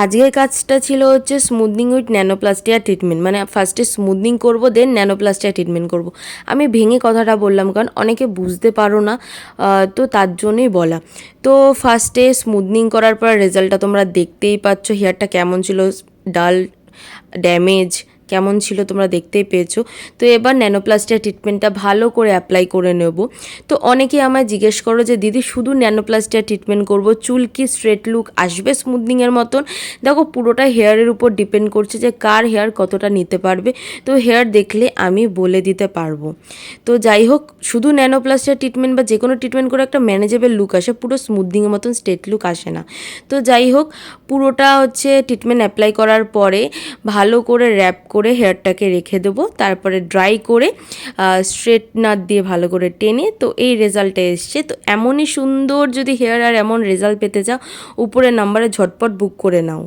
আজকের কাজটা ছিল হচ্ছে স্মুথনিং উইথ ন্যানোপ্লাস্টিয়া ট্রিটমেন্ট, মানে ফার্স্টে স্মুথনিং করব, দেন ন্যানোপ্লাস্টিয়া ট্রিটমেন্ট করব। আমি ভেঙে কথাটা বললাম কারণ অনেকে বুঝতে পারো না, তো তার জন্যই বলা। তো ফার্স্টে স্মুথনিং করার পর রেজাল্টটা তোমরা দেখতেই পাচ্ছ, হেয়ারটা কেমন ছিল, ডাল, ড্যামেজ কেমন ছিল তোমরা দেখতেই পেয়েছো। তো এবার ন্যানোপ্লাস্টিয়া ট্রিটমেন্টটা ভালো করে অ্যাপ্লাই করে নেব। তো অনেকে আমায় জিজ্ঞেস করো যে দিদি শুধু ন্যানোপ্লাস্টিয়া ট্রিটমেন্ট করব, চুল কি স্ট্রেট লুক আসবে স্মুথনিংয়ের মতন? দেখো পুরোটা হেয়ারের উপর ডিপেন্ড করছে যে কার হেয়ার কতটা নিতে পারবে। তো হেয়ার দেখলে আমি বলে দিতে পারবো। তো যাই হোক, শুধু ন্যানোপ্লাস্টিয়া ট্রিটমেন্ট বা যে কোনো ট্রিটমেন্ট করে একটা ম্যানেজেবল লুক আসে, পুরো স্মুথনিংয়ের মতন স্ট্রেট লুক আসে না। তো যাই হোক, পুরোটা হচ্ছে ট্রিটমেন্ট অ্যাপ্লাই করার পরে ভালো করে র্যাপ করে হেয়ারটাকে রেখে দেবো, তারপরে ড্রাই করে স্ট্রেটনার দিয়ে ভালো করে টেনে, তো এই রেজাল্টটা এসছে। তো এমনই সুন্দর যদি হেয়ার আর এমন রেজাল্ট পেতে চাও, উপরের নাম্বারে ঝটপট বুক করে নাও।